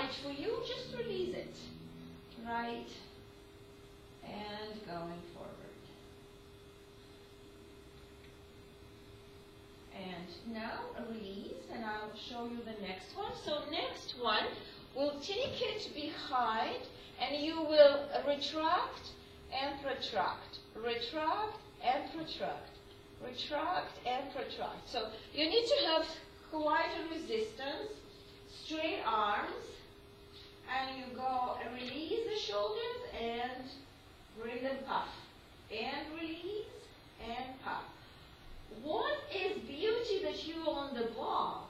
tight for you, just release it. Right, and going forward. And now release, and I'll show you the next one. So next one, we'll take it behind, and you will retract and protract. Retract and protract. Retract and protract. So you need to have quite a resistance, straight arms, and you go and release the shoulders and bring them puff. And release and puff. What is beauty that you on the ball?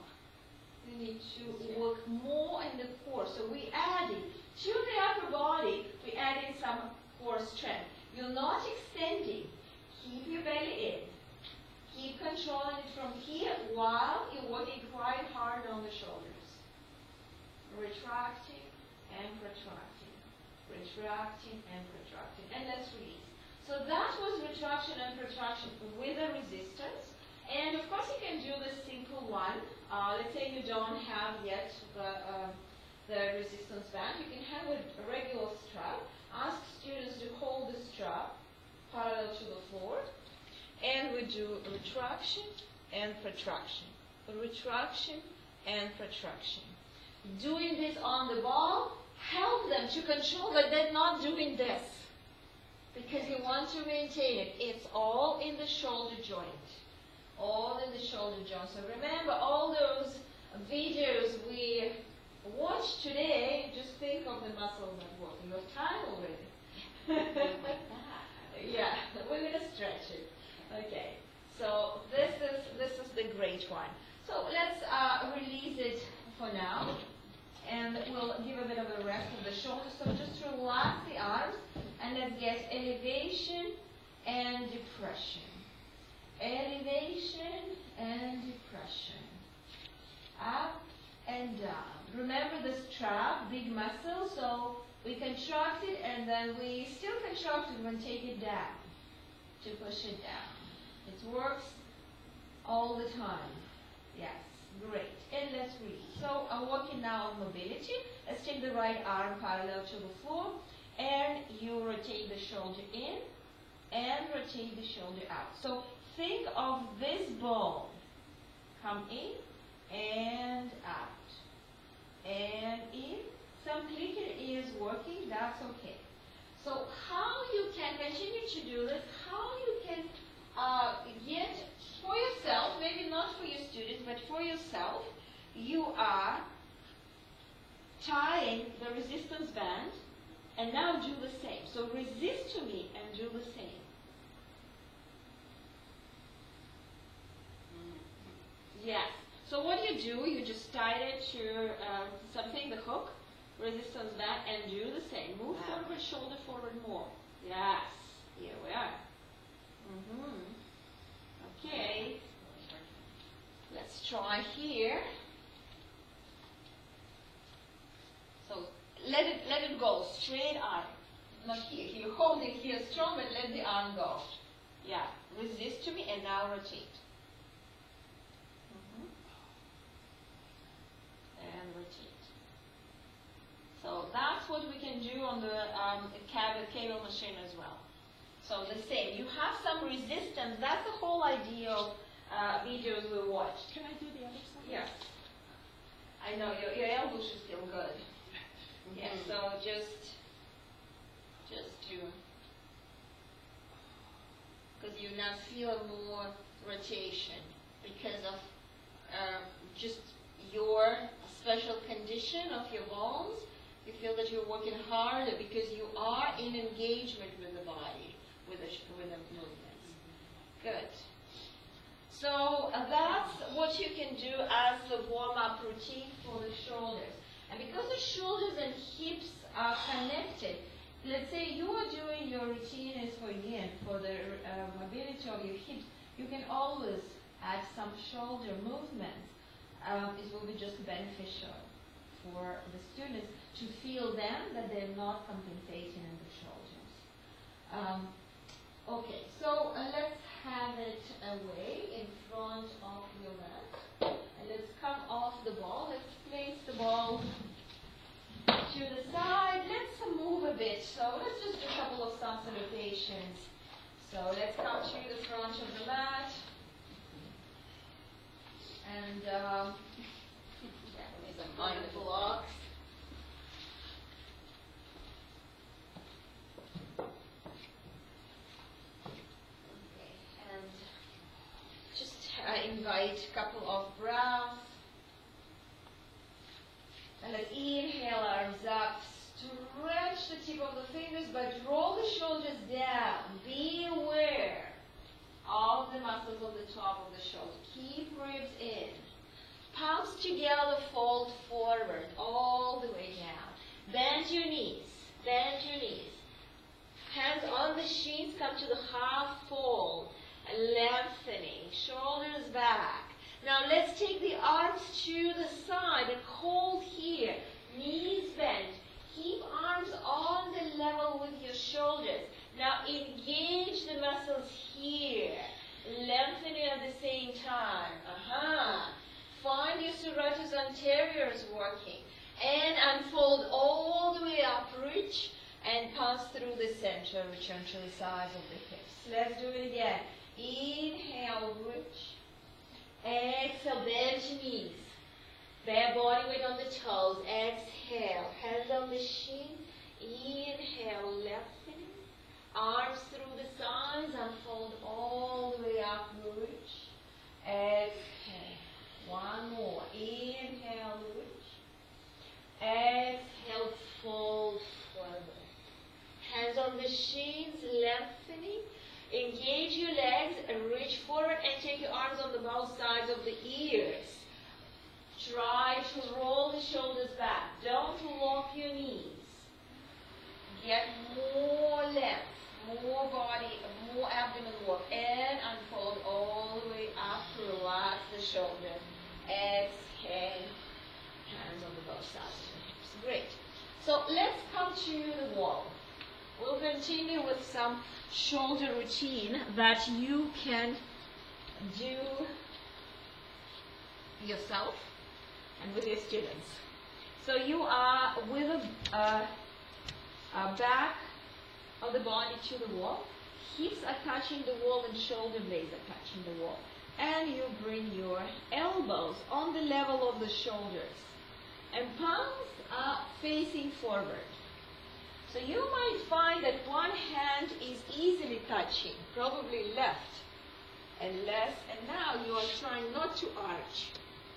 You need to work more in the core. So we adding to the upper body, we adding some core strength. You're not extending. Keep your belly in. Keep controlling it from here while you're working quite hard on the shoulders. Retracting and protracting. Retracting and protracting. And let's release. So that was retraction and protraction with a resistance. And of course you can do the simple one. Let's say you don't have yet the resistance band. You can have a regular strap. Ask students to hold the strap parallel to the floor. And we do retraction and protraction. Retraction and protraction. Doing this on the ball, help them to control that they're not doing this. Because you want to maintain it. It's all in the shoulder joint. All in the shoulder joint. So remember all those videos we watched today, just think of the muscles that work. You have time already. Like that. Yeah, we're going to stretch it. Okay, so this is the great one. So let's release it for now, and we'll give a bit of a rest of the shoulders. So just relax the arms, and let's get elevation and depression. Elevation and depression. Up and down. Remember the strap, big muscle, so we contract it, and then we still contract it when take it down to push it down. It works all the time. Yes, great. And let's release. So I'm working now on mobility. Let's take the right arm parallel to the floor, and you rotate the shoulder in and rotate the shoulder out. So think of this ball. Come in and out. And in. Some clicking is working, that's okay. So how you can continue to do this, how you can get for yourself, maybe not for your students, but for yourself, you are tying the resistance band, and now do the same. So resist to me and do the same. Yes. So what you do, you just tie it to something, the hook, resistance band, and do the same. Move forward, shoulder forward more. Yes. Here we are. Okay. Let's try here. So let it go. Straight arm. Not here. You're holding here strong, but let the arm go. Yeah. Resist to me, and now rotate. And rotate. So that's what we can do on the cable machine as well. So the same. You have some resistance. That's the whole idea of videos we watched. Can I do the other side? Yes. I know your elbow should feel good. Yeah. So just do, because you now feel more rotation because of just your special condition of your bones. You feel that you're working harder because you are in engagement with the body, with the movements. Good. So that's what you can do as the warm-up routine for the shoulders. And because the shoulders and hips are connected, let's say you are doing your routine is for yin, for the mobility of your hips, you can always add some shoulder movements. It will be just beneficial for the students to feel them that they're not compensating in the shoulders. Okay, so let's have it away in front of your mat. And let's come off the ball. Let's place the ball to the side. Let's move a bit. So let's just do a couple of sun salutations. So let's come to the front of the mat. And mind the blocks. Okay, and just invite a couple of breaths. And let's inhale, arms up. Stretch the tip of the fingers, but roll the shoulders down. Be aware of the muscles of the top of the shoulder. Keep ribs in. Palms together, fold forward all the way down. Bend your knees. Bend your knees. Hands on the shins, come to the half fold. Lengthening. Shoulders back. Now let's take the arms to the side and hold here. Knees bent. Keep arms on the level with your shoulders. Now engage the muscles here. Lengthening at the same time. Find your serratus anteriors working. And unfold all the way up. Reach and pass through the center. Return to the sides of the hips. Let's do it again. Inhale, reach. Exhale, bend your knees. Bare body weight on the toes. Exhale, hands on the shin. Inhale, lengthening. Arms through the sides. Unfold all the way up. Reach. Exhale. One more. Inhale, reach. Exhale, fold forward. Hands on the shins, lengthening. Engage your legs and reach forward and take your arms on the both sides of the ears. Try to roll the shoulders back. Don't lock your knees. Get more length, more body, more abdomen work. And unfold all the way up. Relax the shoulder. Exhale. Hands on the both sides of the hips. Great. So let's come to the wall. We'll continue with some shoulder routine that you can do yourself and with your students. So you are with a back of the body to the wall. Hips are touching the wall and shoulder blades are touching the wall. And you bring your elbows on the level of the shoulders. And palms are facing forward. So you might find that one hand is easily touching, probably left and less, and now you are trying not to arch.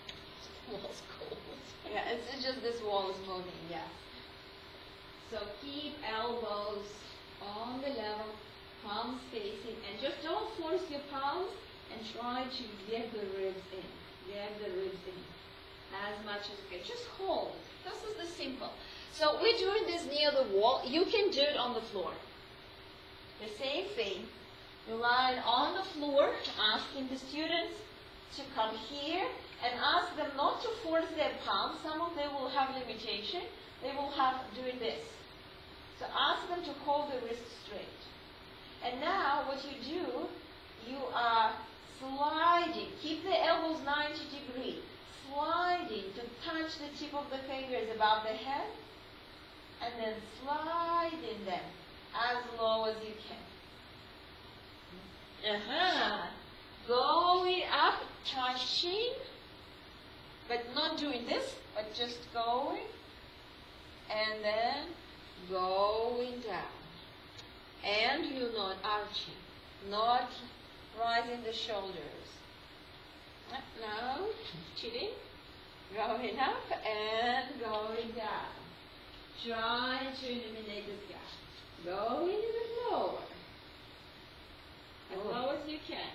This wall's cold. Yeah, it's just this wall is moving, yeah. So keep elbows on the level, palms facing, and just don't force your palms and try to get the ribs in. Get the ribs in as much as you can. Just hold. This is the simple. So we're doing this near the wall. You can do it on the floor. The same thing. You're lying on the floor, asking the students to come here and ask them not to force their palms. Some of them will have limitation. They will have doing this. So ask them to hold the wrist straight. And now what you do, you are sliding. Keep the elbows 90 degrees. Sliding to touch the tip of the fingers above the head. And then sliding them as low as you can. Going up, touching, but not doing this, but just going, and then going down. And you're not arching, not rising the shoulders. Now, chilling, going up and going down. Trying to eliminate this gap. Go a little bit lower. As low as you can.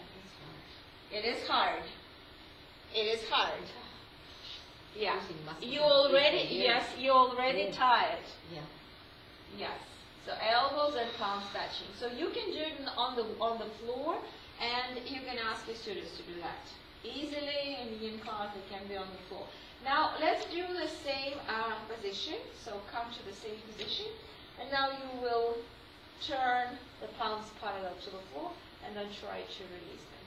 It is hard. It is hard. Yeah. You already, yes, you're already tired. Yeah. Yes. So elbows and palms touching. So you can do it on the floor, and you can ask your students to do that. Easily in class, it can be on the floor. Now let's do the same position. So come to the same position, and now you will turn the palms parallel to the floor, and then try to release them.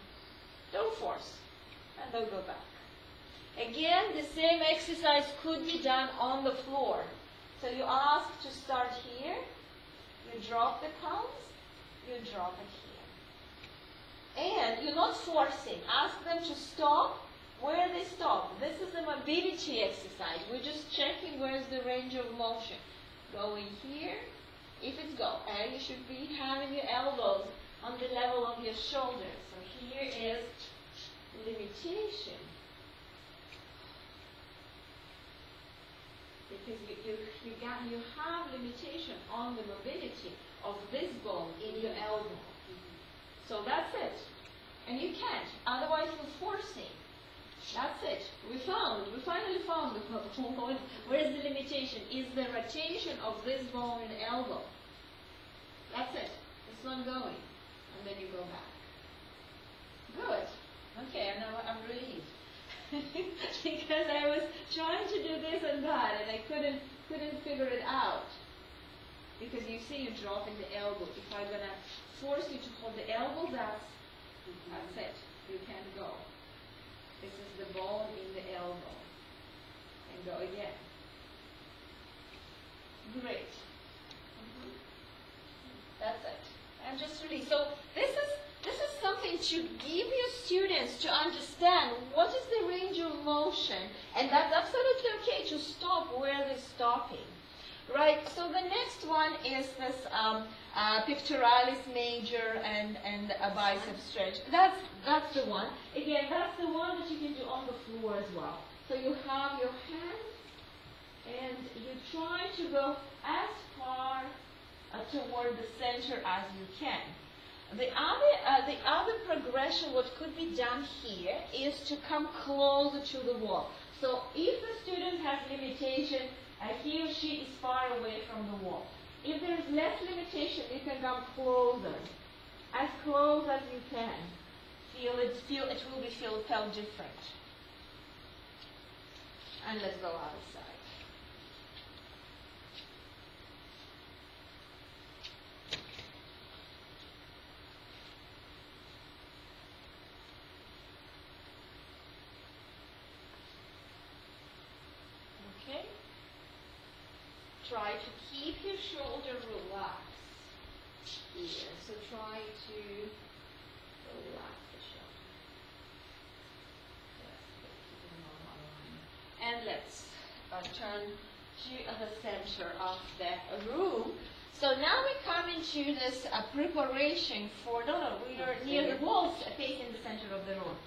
Don't force, and then go back. Again, the same exercise could be done on the floor. So you ask to start here, you drop the palms, you drop it here. And you're not forcing. Ask them to stop where they stop. This is a mobility exercise. We're just checking where's the range of motion. Going here, if it's go. And you should be having your elbows on the level of your shoulders. So here is limitation. Because you have limitation on the mobility of this bone in your elbow. So that's it. And you can't. Otherwise you're forcing. That's it. We finally found the point. Where's the limitation? Is the rotation of this bone in the elbow. That's it. It's not going. And then you go back. Good. Okay, and now I'm relieved. Because I was trying to do this and that, and I couldn't figure it out. Because you see you're dropping the elbow. If I'm going to force you to hold the elbow, that's it. You can't go. This is the bone in the elbow. And go again. Great. That's it. And just release. So this is something to give your students to understand what is the range of motion, and that's absolutely okay to stop where they're stopping. Right, so the next one is this pectoralis major and a bicep stretch. That's the one. Again, that's the one that you can do on the floor as well. So you have your hands, and you try to go as far toward the center as you can. The other progression, what could be done here, is to come closer to the wall. So if the student has limitation, he or she is far away from the wall. If there is less limitation, you can come closer, as close as you can. It will be felt different. And let's go outside. Okay. Try to keep your shoulder relaxed here. So try to relax the shoulder. And let's turn to the center of the room. So now we come into this preparation for, we are near the walls facing the center of the room.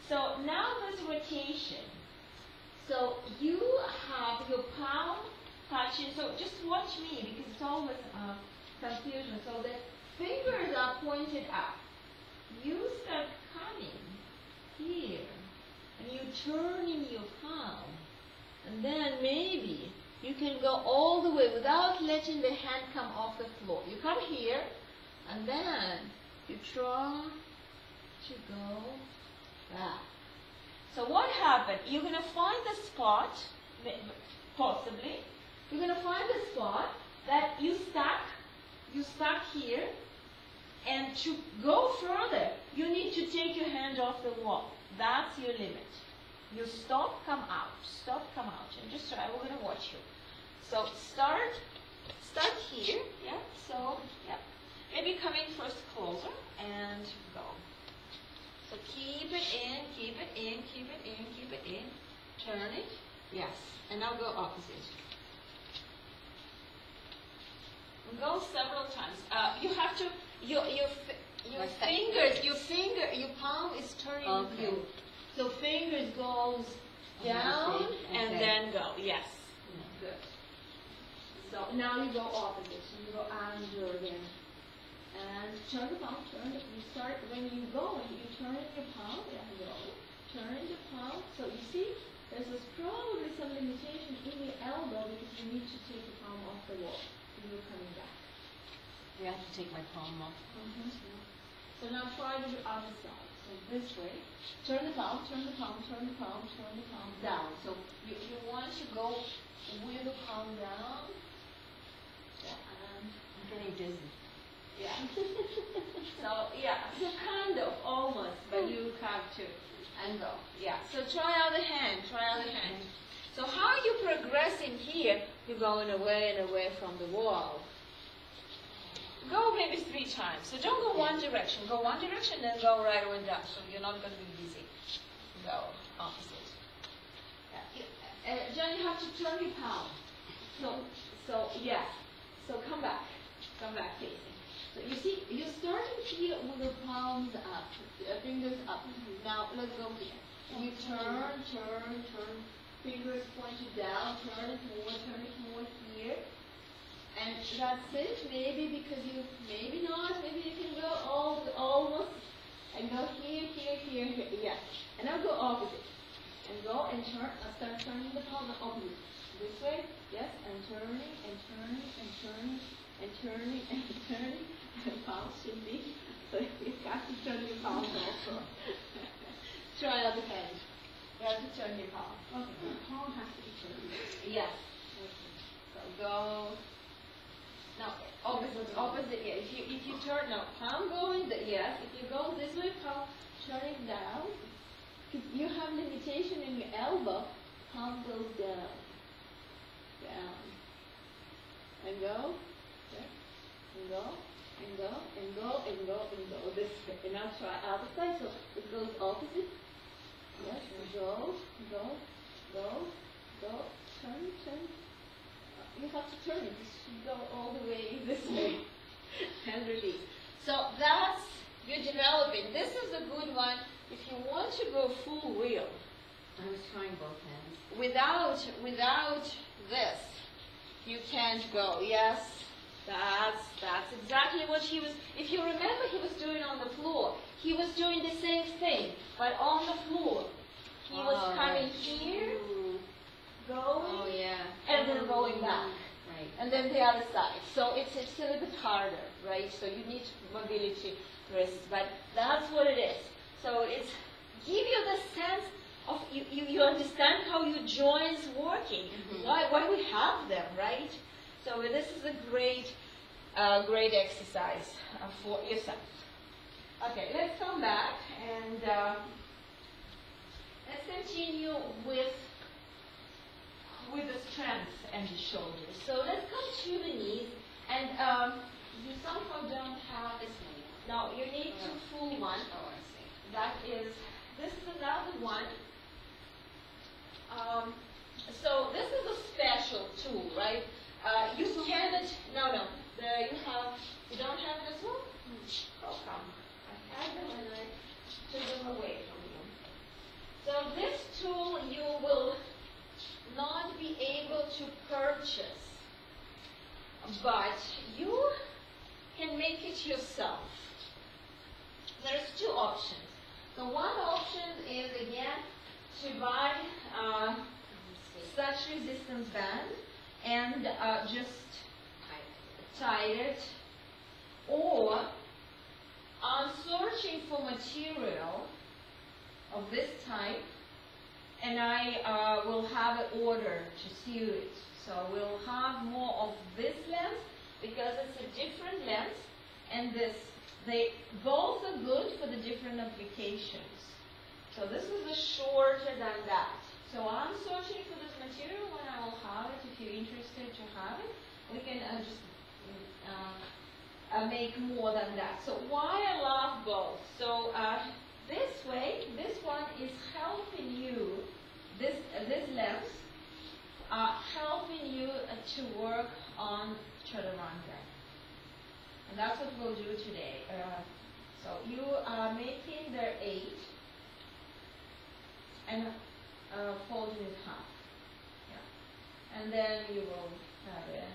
So now this rotation. So you have your palm touching, so just watch me because it's always confusion. So the fingers are pointed up. You start coming here, and you turn in your palm. And then maybe you can go all the way without letting the hand come off the floor. You come here, and then you try to go back. So what happened? You're going to find the spot, possibly. You're going to find the spot that you stuck here, and to go further, you need to take your hand off the wall. That's your limit. You stop, come out. Stop, come out. And just try. We're going to watch you. So start here. Yeah. So yeah. Maybe come in first closer and go. So keep it in, keep it in, keep it in, keep it in. Turn it. Yes. And now go opposite. Go several times. You have to. Your palm is turning with you. So fingers goes down and then go. Yes. Good. So now you go opposite. So you go under again. And turn the palm, turn it. You start, when you go, you turn in your palm, and go. Turn in your palm. So you see, there's probably some limitation in your elbow because you need to take the palm off the wall. And you're coming back. You have to take my palm off. So now try the other side. So this way. Turn the palm, turn the palm, turn the palm, turn the palm down. So you want to go with the palm down. Yeah, and I'm getting dizzy. yeah. So yeah, so kind of almost, but you have to and go. Yeah. So try other hand. Try other hand. So how you progressing here, you're going away and away from the wall. Go maybe 3 times. So don't go one direction. Go one direction, then go right away down. So you're not going to be busy. Go opposite. John, you have to turn your palm. So yeah. So come back facing. So you see, you're starting here with the palms up, fingers up. Now let's go here. You turn, fingers pointed down, turn it more here. And that's it. Maybe because you, maybe not, maybe you can go almost, and go here. Yes. And now go opposite. And go and turn, start turning the palm opposite. This way, yes, and turning. The palm should be, so you have to turn your palm also. Try other hand. You have to turn your palm. Okay, the palm has to be turned. Yes. So go. No, opposite. Yeah. If you turn, no, palm going. Yes. If you go this way, palm turning down. If you have limitation in your elbow, palm goes down. And go. Okay. And go. This way. And now try other side. So it goes opposite. Yes. Go. Turn. You have to turn it. You should go all the way this way. And release. So that's, you're developing. This is a good one if you want to go full wheel. I was trying both hands. Without this, you can't go. Yes, that's exactly what he was. If you remember, he was doing on the floor. He was doing the same thing, but on the floor. He was coming here, going, and then going back. Right. And then the other side. So it's a little bit harder, right? So you need mobility wrists, but that's what it is. So it's give you the sense of you understand how your joints working, why we have them, right? So this is a great exercise for yourself. Okay, let's come back and let's continue with the strength and the shoulders. So let's come to the knees, and you somehow don't have this one. Now you need to full one. Oh, I see. That is, this is another one. So this is a special tool, right? You cannot, you don't have it as well? Oh, come. I had them and I took them away from you. So this tool you will not be able to purchase, but you can make it yourself. There's 2 options. So one option is, again, to buy such resistance band and just tie it, or I'm searching for material of this type, and I will have an order to sew it. So we'll have more of this length because it's a different length, and they both are good for the different applications. So this is a shorter than that. So I'm searching for this material when I will have it. If you're interested to have it, we can just make more than that. So why I love both? So this way, this one is helping you, this length, helping you to work on chaturanga. And that's what we'll do today. So you are making the 8 and folding it half. Yeah. And then you will have an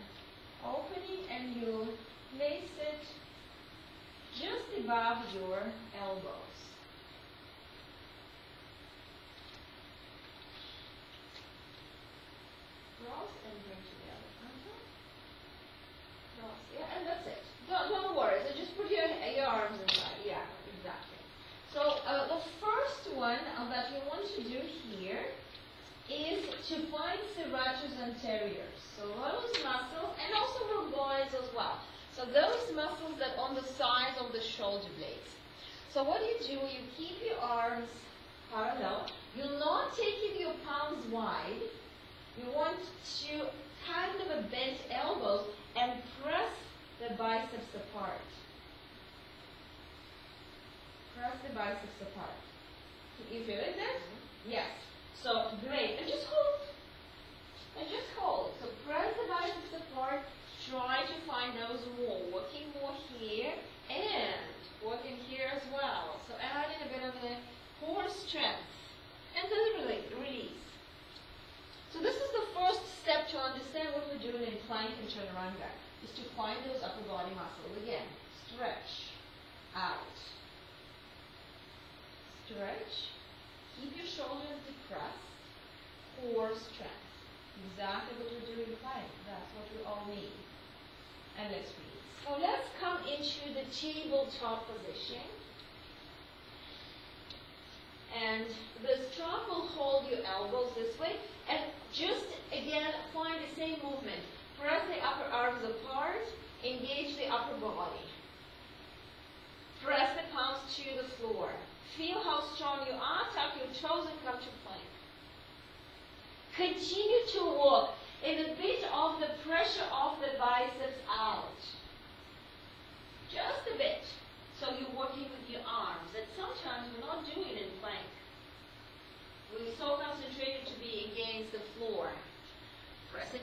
opening and you place it just above your elbows. Cross and bring together. Cross. Yeah, and that's it. Don't worry. So just put your arms inside. Yeah, exactly. So the first one that you want to do here is to find serratus anteriors. So those muscles, and also rhomboids as well. So those muscles that on the sides of the shoulder blades. So what you do, you keep your arms parallel. You're not taking your palms wide. You want want to kind of a bent elbows and press the biceps apart. Press the biceps apart. You feel it then? Yes. So great. And just hold. And just hold. So press the biceps apart. Try to find those more. Working more here and working here as well. So adding a bit of the core strength. And then release. So this is the first step to understand what we're doing in plank and chaturanga. Is to find those upper body muscles. Again, stretch out. Stretch. Keep your shoulders depressed. Core strength. Exactly what we're doing in plank. That's what we all need. And let's release. So let's come into the tabletop position. And the strap will hold your elbows this way. And just again, find the same movement. Press the upper arms apart. Engage the upper body. Press the palms to the floor. Feel how strong you are. Tuck your toes and come to plank. Continue to walk in a bit of the pressure of the biceps out. Just a bit. So you're working with your arms. And sometimes we're not doing it in plank. We're so concentrated to be against the floor. Press it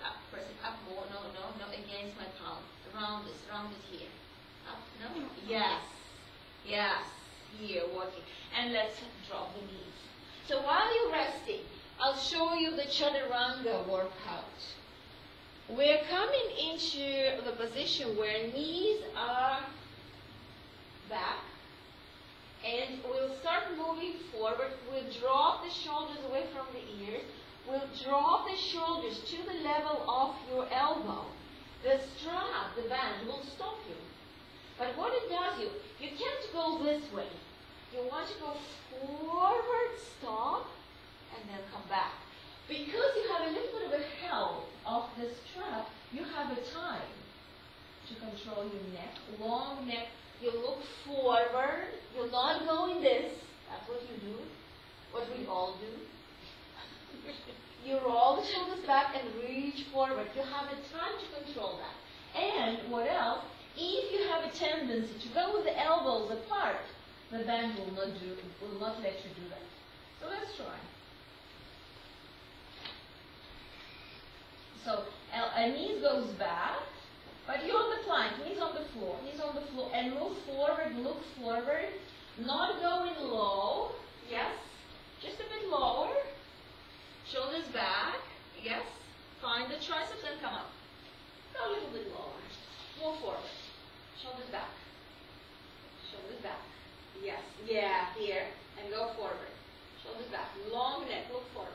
up more. No, against my palm. Round it here. Up, no? Yes. Here, working. And let's drop the knees. So while you're resting, I'll show you the chaturanga workout. We're coming into the position where knees are back. And we'll start moving forward. We'll drop the shoulders away from the ears. We'll drop the shoulders to the level of your elbow. The strap, the band, will stop you. But what it does, you can't go this way. You want to go forward, stop, and then come back. Because you have a little bit of a help of the strap, you have a time to control your neck, long neck. You look forward. You're not going this. That's what you do. What we all do. You roll the shoulders back and reach forward. You have a time to control that. And what else? If you have a tendency to go with the elbows apart, the band will not let you do that. So let's try. So knees goes back, but you're on the plank, knees on the floor, and move forward, look forward, not going low, yes, just a bit lower, shoulders back, yes, find the triceps and come up, go a little bit lower, move forward, shoulders back, yes, yeah, here, and go forward, shoulders back, long neck, look forward,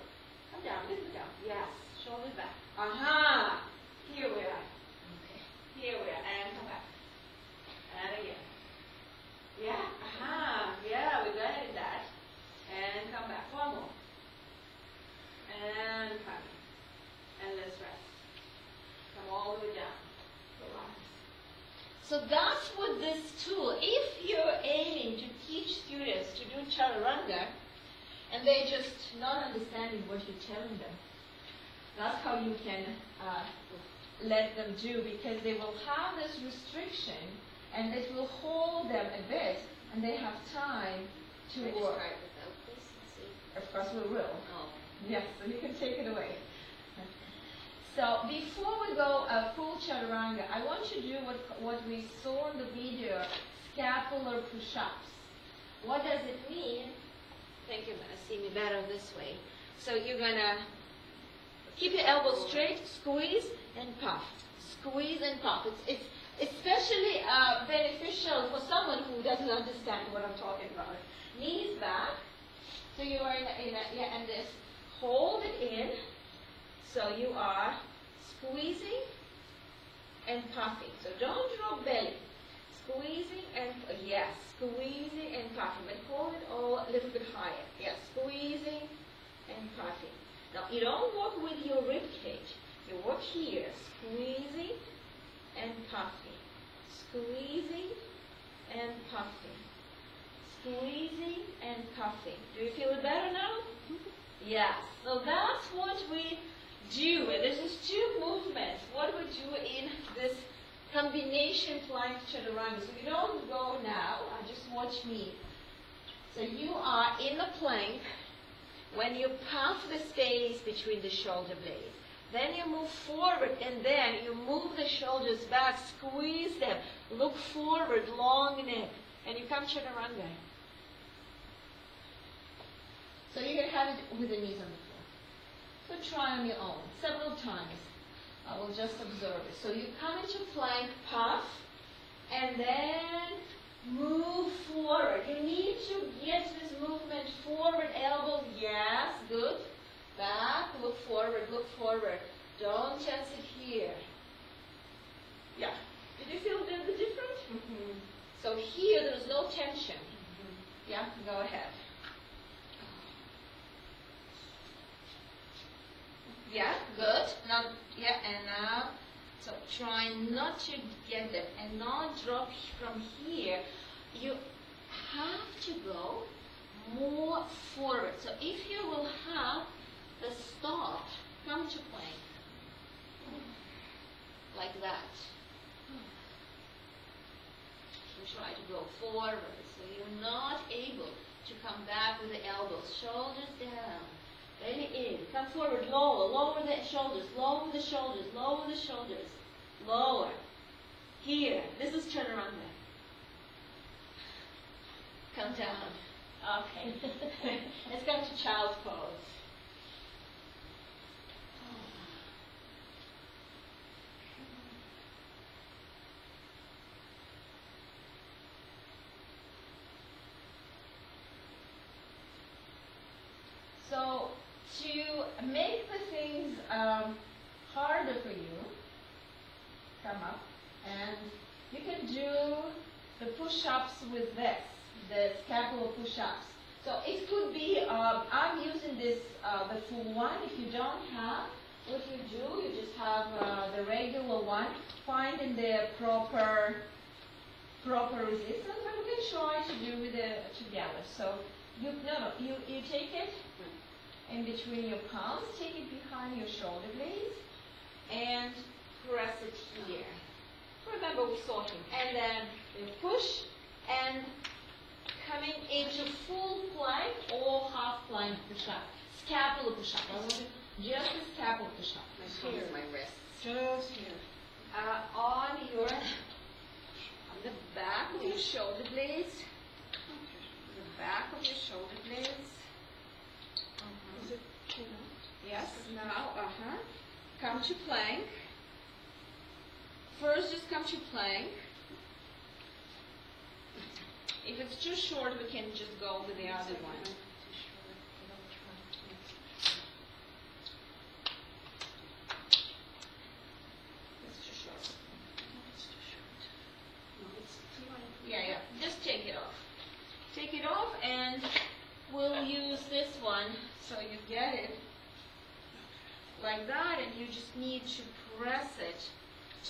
come down, little bit down, yes, shoulders back, aha, here we are. Here we are, and come back. And again. Yeah, aha, yeah, we got it, that. And come back, one more. And come. And let's rest. Come all the way down. Relax. So that's what this tool, if you're aiming to teach students to do chaturanga, and they're just not understanding what you're telling them, that's how you can let them do, because they will have this restriction and it will hold them a bit and they have time to work. Of course we will. Oh. Yes, so you can take it away. So before we go full chaturanga, I want you to do what we saw in the video, scapular push-ups. What does it mean? I think you're going to see me better this way. So you're going to keep your elbows straight, squeeze and puff. Squeeze and puff. It's especially beneficial for someone who doesn't understand what I'm talking about. Knees back. So you are and this. Hold it in. So you are squeezing and puffing. So don't drop belly. Squeezing and, yes, squeezing and puffing. But hold it all a little bit higher. Yes, squeezing and puffing. Now, you don't work with your rib cage. You work here, squeezing and puffing. Squeezing and puffing. Squeezing and puffing. Do you feel it better now? Yes. So that's what we do do in this combination plank chaturanga. So you don't go now, just watch me. So you are in the plank when you puff the space between the shoulder blades. Then you move forward and then you move the shoulders back, squeeze them, look forward, long neck, and you come chaturanga. So you can have it with the knees on the floor. So try on your own, several times. I will just observe it. So you come into plank, puff, and then move forward. You need to get this movement forward, elbows, yes, good. Back, look forward, look forward. Don't tense it here. Yeah. Did you feel the difference? Mm-hmm. So here there's no tension. Mm-hmm. Yeah, go ahead. Yeah, good. Now, yeah, and now, so try not to get them and not drop from here. You have to go more forward. So if you will have the stop, come to plank, like that. You try to go forward, so you're not able to come back with the elbows, shoulders down. Belly in. Come forward, lower, lower the shoulders, lower the shoulders, lower the shoulders, lower. Here, this is chaturanga. Come down. Okay. Let's come to child's pose. So, to make the things harder for you, come up, and you can do the push-ups with this, the scapular push-ups. So it could be, I'm using this, the full one. If you don't have, what you do, you just have the regular one, finding the proper resistance, but you can try to do it together. So, you take it in between your palms, take it behind your shoulder blades, and press it here. Remember we saw him. And then you push, and coming into full plank or half plank push-up. Scapular push-up. I want to just a scapular push-up. My wrist. Just here. On the back of your shoulder blades. The back of your shoulder blades. Is it came out? Yes, now, come to plank. First, just come to plank. If it's too short, we can just go with the other one. It's too short. Yeah, just take it off. Take it off, and we'll use this one. So you get it like that, and you just need to press it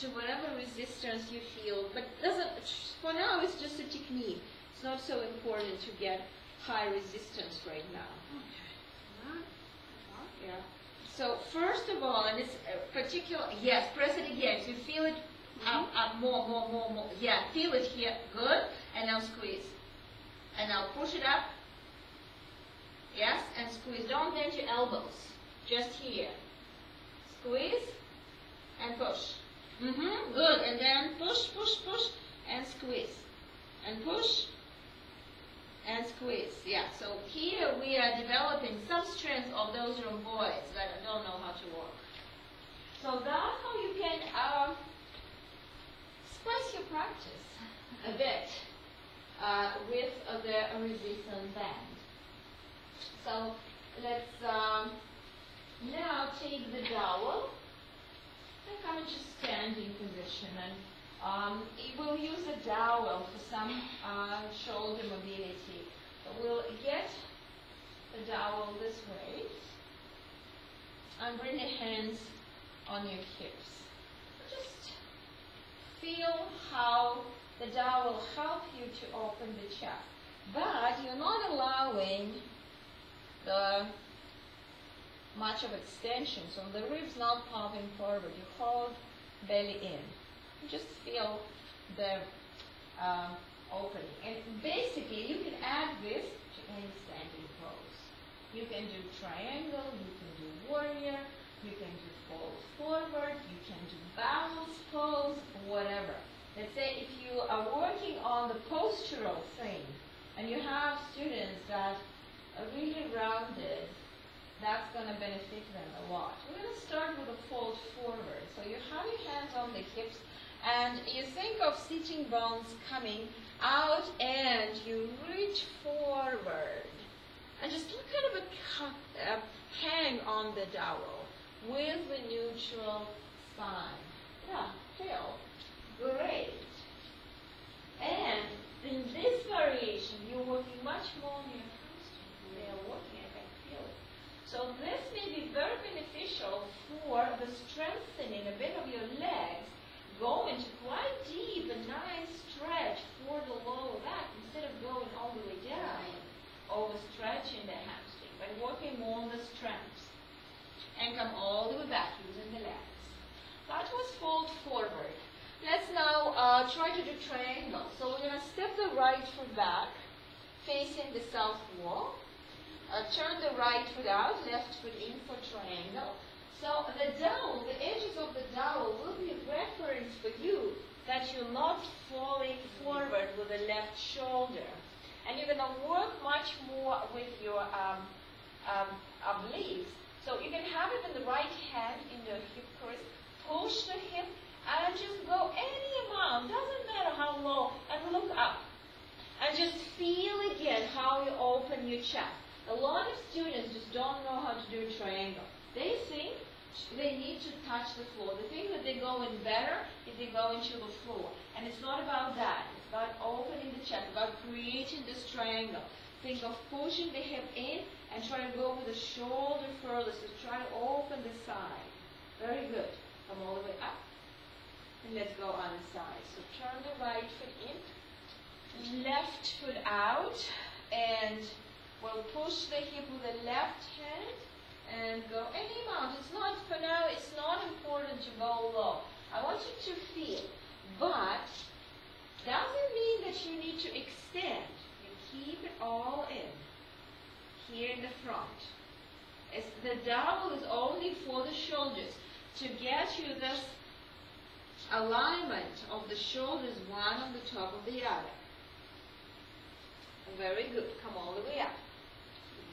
to whatever resistance you feel. But for now, it's just a technique. It's not so important to get high resistance right now. Okay. Yeah. So first of all, and it's particular. Yes, press it again. So you feel it up, more. Yeah, feel it here. Good. And now squeeze. And now push it up. Yes, and squeeze. Don't bend your elbows. Just here. Squeeze and push. Good. And then push, and squeeze. And push and squeeze. Yeah. So here we are developing some strength of those rhomboids that don't know how to walk. So that's how you can spice your practice a bit with the resistance band. So let's now take the dowel and come into standing position. And we'll use the dowel for some shoulder mobility. So we'll get the dowel this way and bring the hands on your hips. Just feel how the dowel will help you to open the chest. But you're not allowing much of extension, so the ribs not popping forward. You hold belly in. Just feel the opening. And basically, you can add this to any standing pose. You can do triangle, you can do warrior, you can do fold forward, you can do balance pose, whatever. Let's say if you are working on the postural thing, and you have students that are really rounded, that's going to benefit them a lot. We're going to start with a fold forward. So you have your hands on the hips, and you think of sitting bones coming out, and you reach forward. And just do kind of a hang on the dowel with the neutral spine. Yeah, feel great. And in this variation, you're working much more on your hamstrings. They are working, I can feel it. So this may be very beneficial for the strengthening a bit of your legs, go into quite deep, a nice stretch for the lower back instead of going all the way down, overstretching the hamstring, but working more on the strengths. And come all the way back using the legs. That was fold forward. Let's now try to do triangle. So we're going to step the right foot back, facing the south wall. Turn the right foot out, left foot in for triangle. So the dowel, the edges of the dowel will be a reference for you that you're not falling forward with the left shoulder. And you're going to work much more with your obliques. So you can have it in the right hand in the hip crease, push the hip, and just go any amount, doesn't matter how low, and look up. And just feel again how you open your chest. A lot of students just don't know how to do a triangle. They think they need to touch the floor. They think that they go in better if they go into the floor. And it's not about that. It's about opening the chest, about creating this triangle. Think of pushing the hip in and try to go with the shoulder further. So try to open the side. Very good. Come all the way up. And let's go on the side. So turn the right foot in, left foot out, and we'll push the hip with the left hand and go any amount. It's not, for now, it's not important to go low. I want you to feel, but doesn't mean that you need to extend. You keep it all in, here in the front. The dowel is only for the shoulders, to get you this alignment of the shoulders, one on the top of the other. Very good. Come all the way up.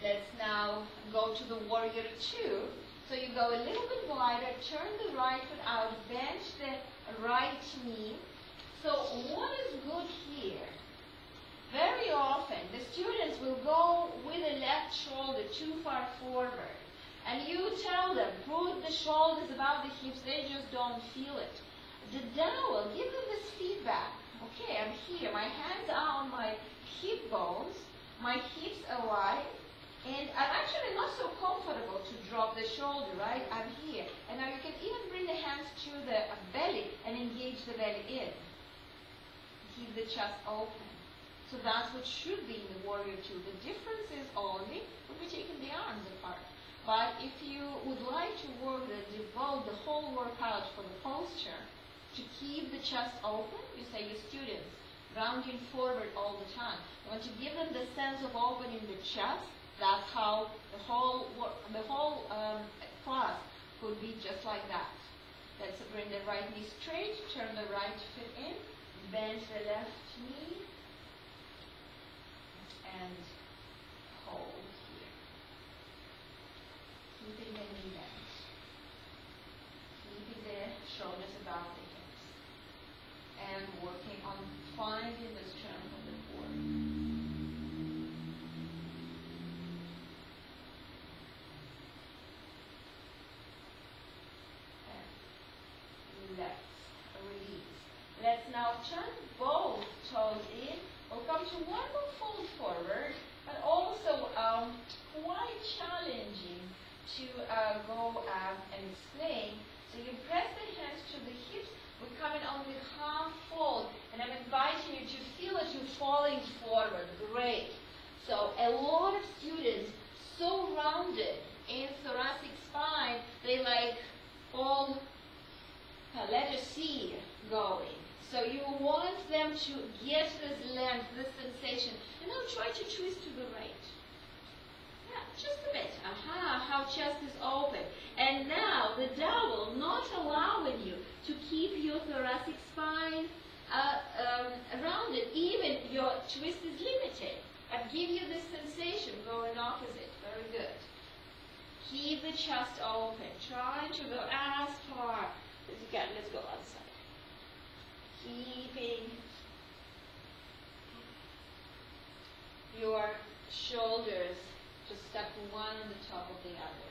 Let's now go to the warrior 2. So you go a little bit wider, turn the right foot out, bend the right knee. So what is good here? Very often the students will go with the left shoulder too far forward. And you tell them, put the shoulders above the hips, they just don't feel it. The dowel, give them this feedback. Okay, I'm here, my hands are on my hip bones, my hips are wide, and I'm actually not so comfortable to drop the shoulder, right? I'm here. And now you can even bring the hands to the belly and engage the belly in. Keep the chest open. So that's what should be in the warrior 2. The difference is only we'll be taking the arms apart. But if you would like to devote the whole workout for the posture, to keep the chest open, you say your students, rounding forward all the time. You want to give them the sense of opening the chest. That's how the whole class could be just like that. Let's bring the right knee straight, turn the right foot in, bend the left knee, and hold here. Keeping the knee bent. Keeping the shoulders above the hips. And working on finding the strength of the core. And let's release. Let's now turn both toes in. We'll come to one more fold forward, but also quite challenging to go and explain. So you press the hands to the hips. We're coming on with half fold, and I'm inviting you to feel that you're falling forward. Great. So a lot of students so rounded in thoracic spine, they like fall, let us see going. So you want them to get this length, this sensation, and now try to twist to the right. Yeah, just a bit. Aha, how chest is open. And now the dowel not allowing you to keep your thoracic spine rounded. Even your twist is limited. But give you this sensation going opposite. Very good. Keep the chest open. Try to go as far as you can. Let's go outside. Keeping your shoulders just step one on the top of the other.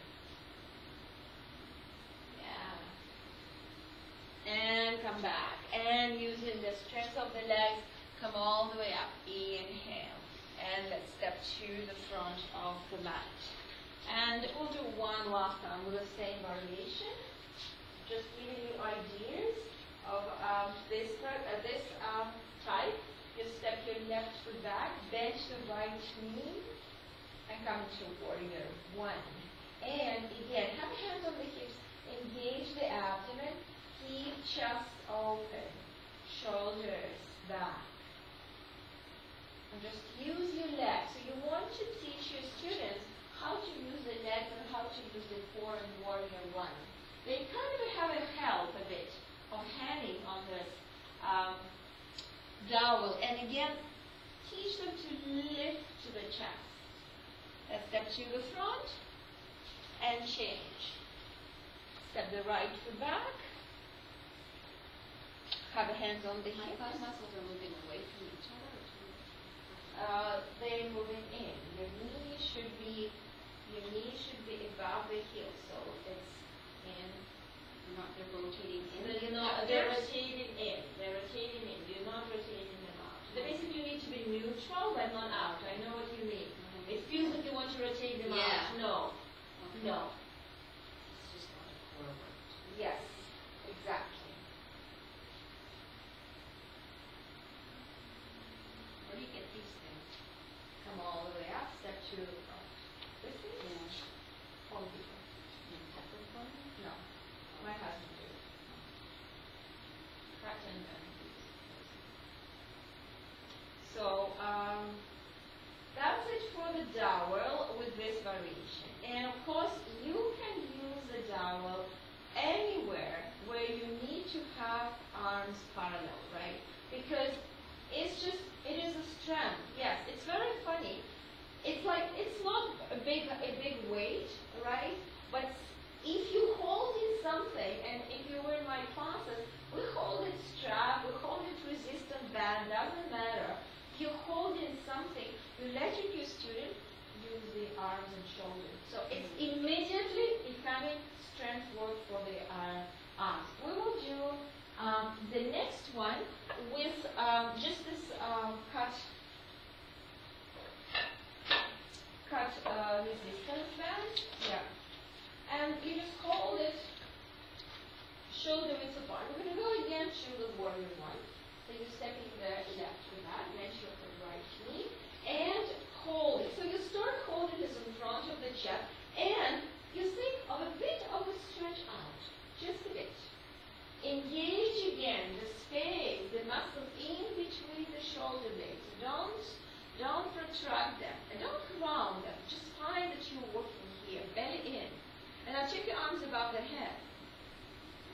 Yeah. And come back. And using the strength of the legs, come all the way up. Inhale. And let's step to the front of the mat. And we'll do one last time with the same variation. Just giving you ideas of this type. You step your left foot back, bend the right knee, and come to warrior one. And again, have hands on the hips, engage the abdomen, keep chest open, shoulders back. And just use your legs. So you want to teach your students how to use the legs and how to use the core in warrior one. They kind of have a help a bit of hanging on this dowel. And again, teach them to lift to the chest. Let's step to the front and change. Step the right foot back. Have the hands on the My hips. thigh muscles are moving away from each other. They're moving in. Your knee should be above the heel, so it's in. They're rotating in. They're rotating in. They're rotating in. You're not rotating them out. They basically need to be neutral, but not out. I know what you mean. It feels like you want to rotate them out. No. Okay. No. It's just not forward. Yes. Exactly. Where do you get these things? Come all the way up. Step to the front. This is Home Depot. In pepper corn? No. My husband did. Cotton and so that's it for the dowel with this variation. And of course, you can use the dowel anywhere where you need to have arms parallel, right? Because it is a strength. Yes, it's very funny. It's like, it's not a big weight, right? But if you hold in something, and if you were in my classes, we hold it strap, we hold it resistant band, doesn't matter. If you hold in something, you let your student use the arms and shoulders. So it's immediately becoming strength work for the arms. We will do the next one with just this cut resistance band. Yeah. And you just hold it shoulder width apart. We're going to go again to the warrior one. So you're stepping the left foot back, then your right knee, and hold it. So you start holding this in front of the chest, and you think of a bit of a stretch out, just a bit. Engage again the space, the muscles in between the shoulder blades. Don't protract them, and don't round them. Just find that you're working here, belly in. And now take your arms above the head.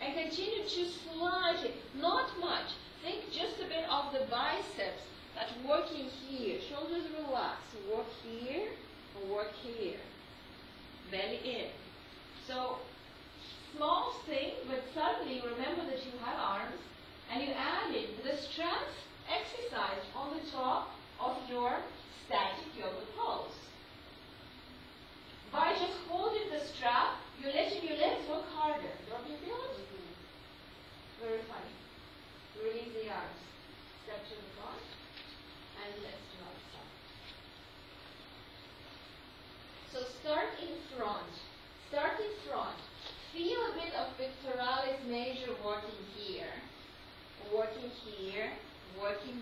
And continue to slightly, not much. Think just a bit of the biceps that's working here. Shoulders relaxed. Work here, work here. Belly in. So, small thing, but suddenly remember that you have arms, and you added the strength exercise on the top of your static yoga pose. By just holding the strap, you're letting your legs work harder. Don't you feel it? Very funny. Release the arms. Step to the front, and let's do outside. So start in front. Start in front. Feel a bit of pectoralis major working here, working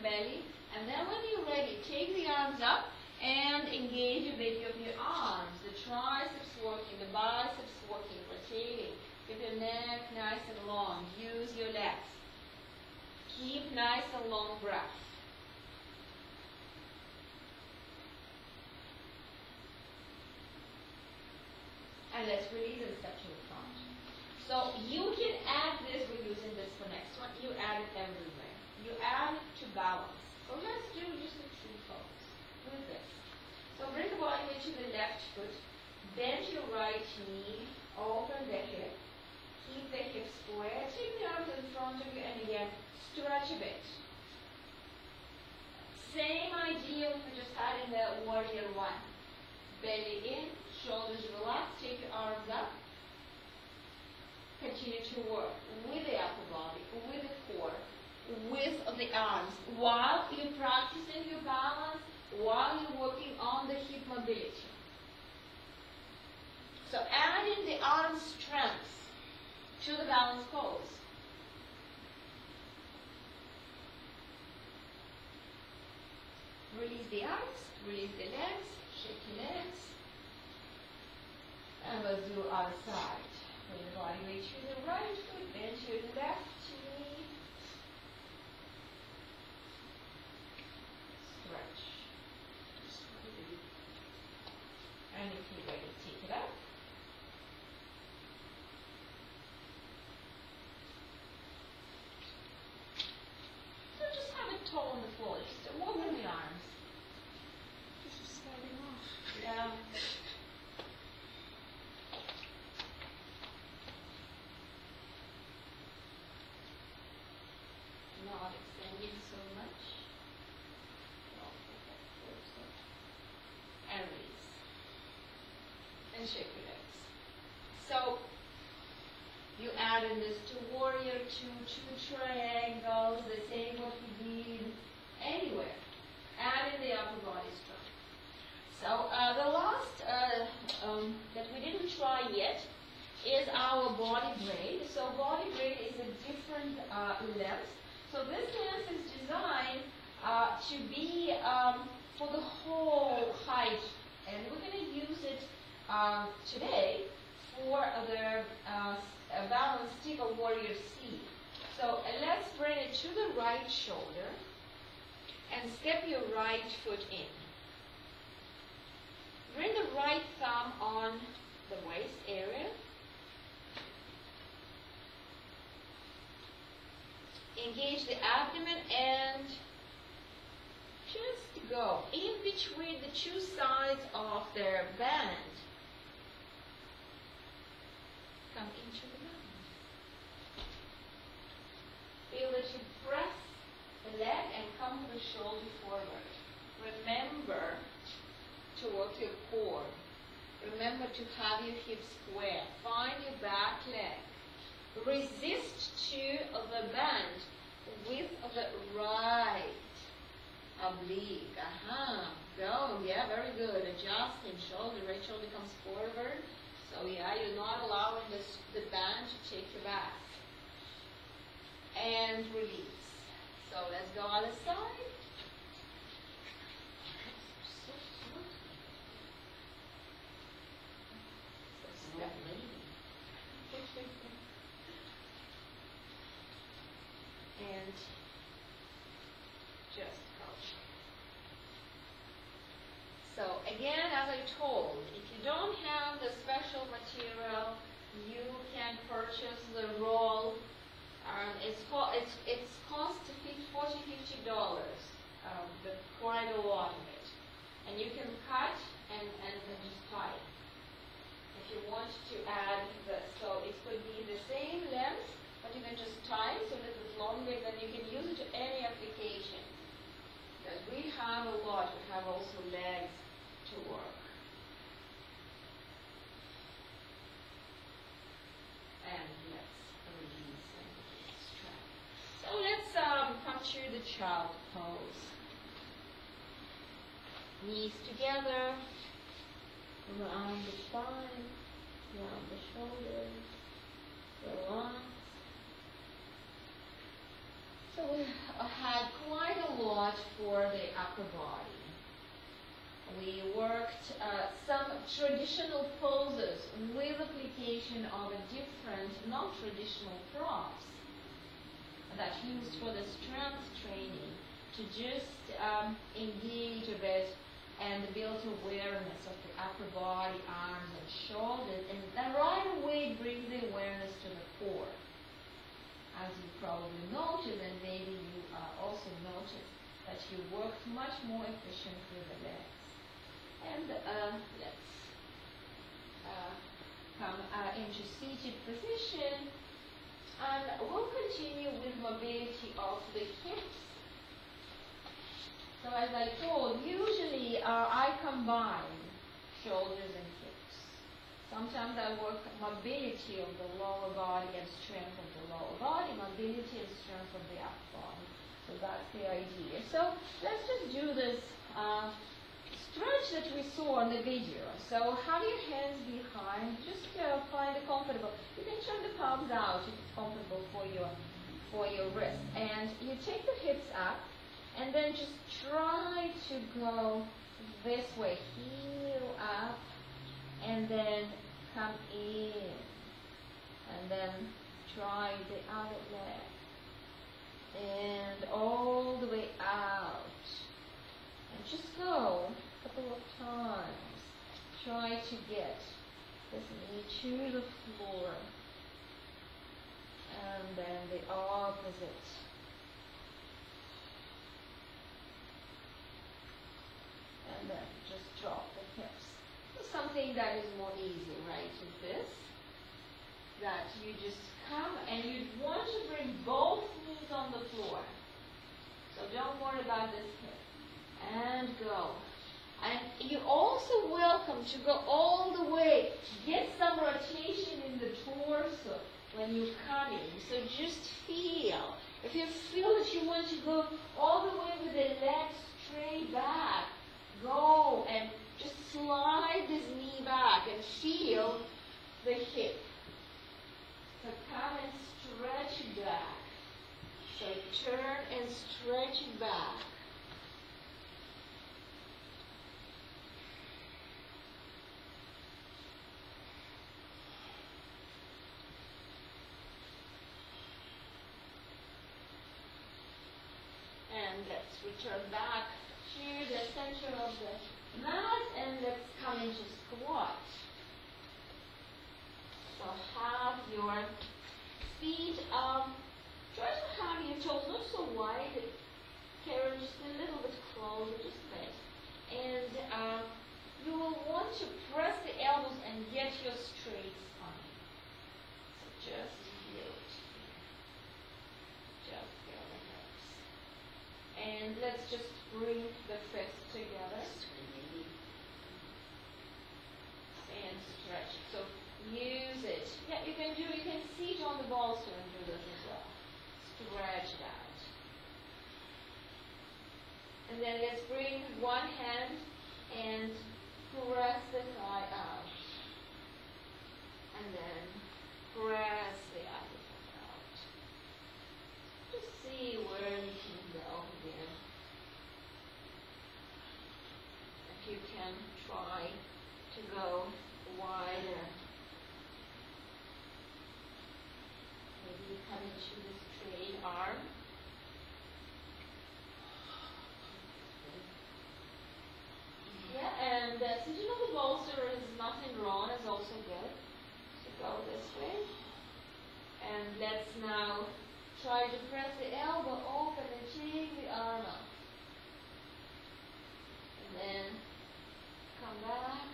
belly, and then when you're ready, take the arms up and engage a bit of your arms. The triceps working, the biceps working, rotating. Keep your neck nice and long. Use your legs. Keep nice and long breath. And let's release and step to the front. So you can add this, we're using this for next one, you add it everywhere. You add it to balance. So let's do just a true pose with this. So bring the body weight to the left foot, bend your right knee, open the hip, keep the hip square, take the arms in front of you, and again, stretch a bit. Same idea we just had in the warrior one. Belly in, shoulders relaxed, take your arms up. Continue to work with the upper body, with the core, with the arms, while you're practicing your balance, while you're working on the hip mobility. So adding the arm strength to the balance pose. Release the arms, release the legs, shake the legs. And let's do other side. Bring the body weight to the right foot, bend your left knee. Stretch. And if you're ready, take it up. So just have it toe on the floor, just open the arms. This is starting off. Yeah. Not extending so much. And release. And shake your legs. So you add in this to warrior, two triangles, the same what we did anywhere. Add in the upper body strength. So the last that we didn't try yet is our body braid. So body braid is a different length. So this length is designed to be for the whole height, and we're going to use it today for the balance stick or warrior C. So let's bring it to the right shoulder and step your right foot in. Bring the right thumb on the waist area. Engage the abdomen and just go in between the two sides of the band. Come into the band. Feel that you press the leg and come the shoulder forward. Remember to work your core. Remember to have your hips square. Find your back leg. Resist to the bend with the right oblique. Go. Yeah, very good. Adjusting shoulder. Right shoulder comes forward. So yeah, you're not allowing the band to take you back. And release. So let's go other side. And just coach. So again, as I told, if you don't have the special material, you can purchase the roll. It's cost $40, $50, but quite a lot of it. And you can cut and just tie it. If you want to add this, so it could be the same length, but you can just tie it so that it's longer, then you can use it to any application. Because we have a lot, we have also legs to work. And let's release and strap. So let's come to the child pose. Knees together, around the spine, around the shoulders, relax. So we had quite a lot for the upper body. We worked some traditional poses with application of a different non-traditional props. that used for the strength training to just engage a bit and build awareness of the upper body, arms, and shoulders, and then right away bring the awareness to the core. As you probably noted, and maybe you also noticed that you worked much more efficiently with the legs. And let's come into seated position, and we'll continue with mobility of the hips. So as I told, usually I combine shoulders and hips. Sometimes I work mobility of the lower body and strength of the lower body, mobility and strength of the upper body. So that's the idea. So let's just do this stretch that we saw on the video. So have your hands behind, just find it comfortable. You can turn the palms out if it's comfortable for your wrist. And you take the hips up, and then just try to go this way. Heel up, and then come in. And then try the other leg. And all the way out. And just go a couple of times. Try to get this knee to the floor. And then the opposite. And then just drop the hips. Something that is more easy, right, is this. That you just come and you want to bring both knees on the floor. So don't worry about this hip. And go. And you're also welcome to go all the way. Get some rotation in the torso when you're coming. So just feel. If you feel that you want to go all the way with the legs straight back, go and just slide this knee back and feel the hip. So come and stretch it back. So turn and stretch it back. And let's return back to the center of the mat, and let's come into squat. So have your feet, try to have your toes not so wide, Karen, just a little bit closer, just a bit. And you will want to press the elbows and get your straight spine. So just feel it here. Just feel the hips. And let's just bring the fists together. And stretch it. So use it. Yeah, you can sit on the bolster and do this as well. Stretch it out. And then let's bring one hand and press the thigh out. And then press the other foot out. Just see where you can go here. If you can try to go wider. Maybe you come into the straight arm. Yeah, and sitting on the bolster is nothing wrong, it's also good. So go this way. And let's now try to press the elbow open and take the arm up. And then come back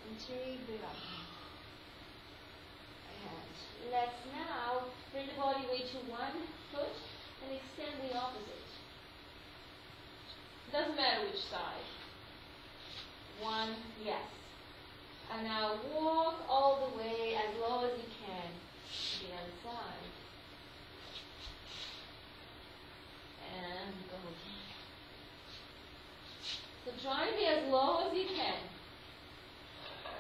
and take the arm. And let's now bring the body weight to one foot and extend the opposite. Doesn't matter which side. One, yes. And now walk all the way as low as you can to the other side. And go again. So try to be as low as you can.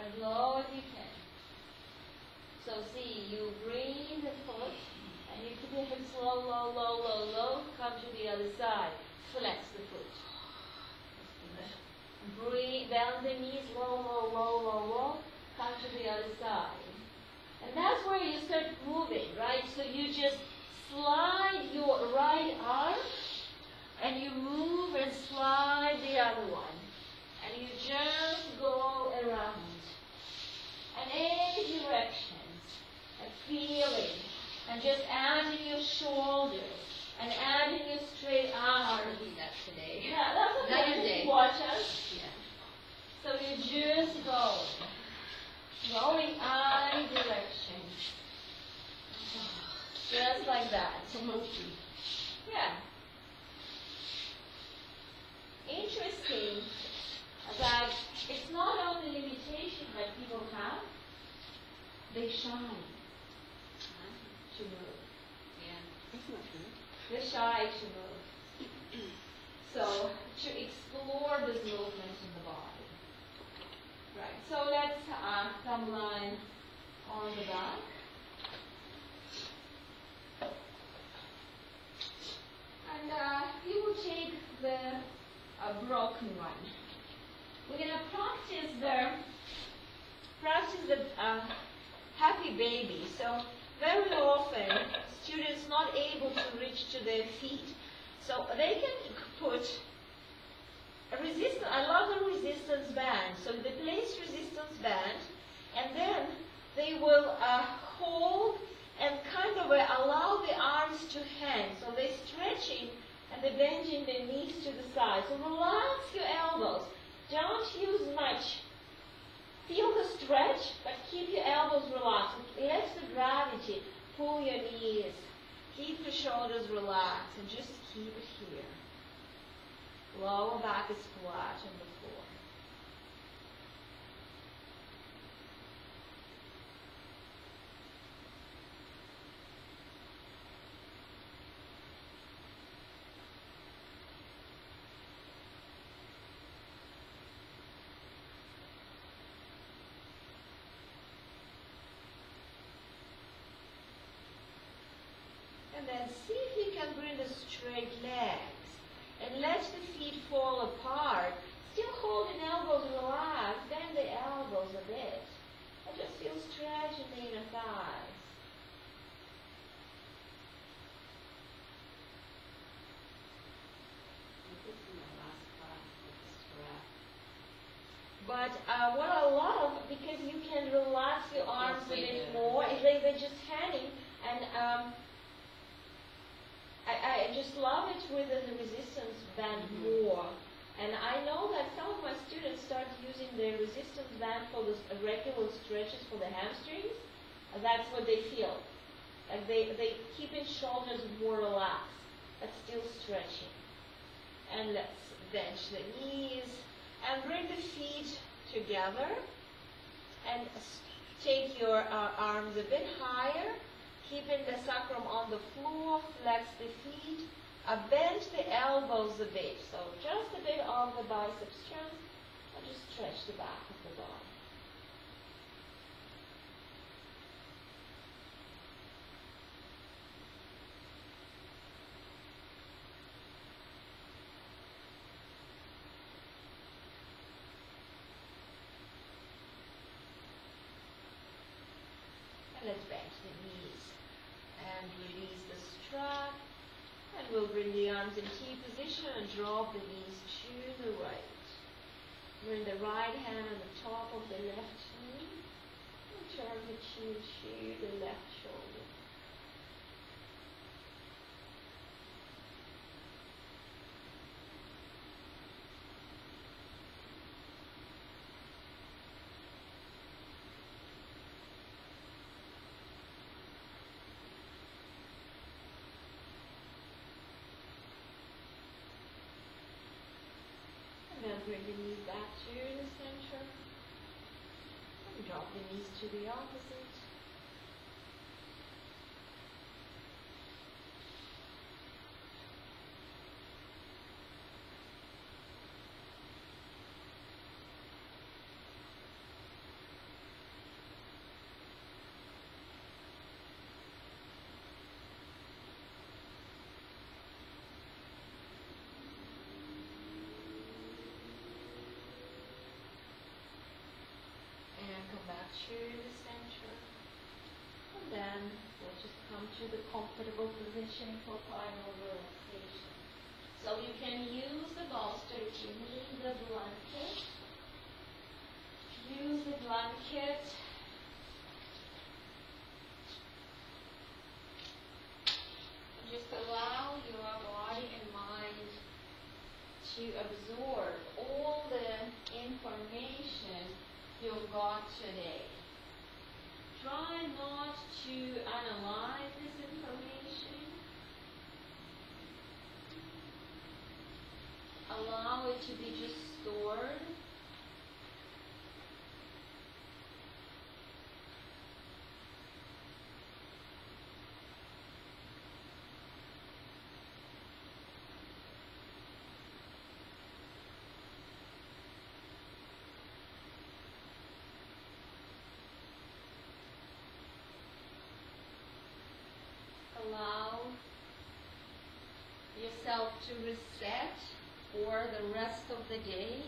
As low as you can. So see, you bring the foot and you keep your hips low, low, low, low, low. Come to the other side. Flex the foot. Breathe, bend the knees, low, low, low, low, low. Come to the other side. And that's where you start moving, right? So you just slide just go around. And any directions. And feeling. And just adding your shoulders. And adding your straight I'll arms. do that today. Yeah, that's Not okay. your day. Watch us. Yeah. So you just go. Going any directions. Just like that. It's a monkey. Yeah. Interesting that it's not only limitation that people have, they shine to move. Yeah. That's not good. They're shy to move. So, to explore this movement in the body. Right, so let's thumb line on the back. And you will take the broken one. We're going to practice the happy baby. So very often students not able to reach to their feet. So they can put a resistance. I love the resistance band. So they place resistance band, and then they will hold and kind of allow the arms to hang. So they're stretching and they're bending their knees to the side. So relax your elbows. Don't use much. Feel the stretch, but keep your elbows relaxed. Let the gravity pull your knees. Keep your shoulders relaxed and just keep it here. Lower back is flat on the floor. And then see if you can bring the straight legs. And let the feet fall apart. Still holding elbows relaxed. Bend the elbows a bit. And just feel stretch in the inner thighs. This is my last class with the strap. But what I love, because you can relax your arms a bit more, is they're just hanging. And I just love it with the resistance band more. And I know that some of my students start using the resistance band for the regular stretches for the hamstrings. And that's what they feel. Like they keeping shoulders more relaxed, but still stretching. And let's bench the knees and bring the feet together. And take your arms a bit higher. Keeping the sacrum on the floor, flex the feet, bend the elbows a bit. So just a bit of the bicep strength, and just stretch the back of the body. And let's bench the knees. And release the strap. And we'll bring the arms in T position and drop the knees to the right. Bring the right hand on the top of the left knee. And turn the chin to the left shoulder. And then bring the knees back to the center. And drop the knees to the opposite. Come back to the center. And then we'll just come to the comfortable position for final relaxation. So you can use the bolster if you need the blanket. use the blanket. Just allow your body and mind to absorb all the information you've got today. Try not to analyze this information. Allow it to be just stored. Allow yourself to reset for the rest of the day.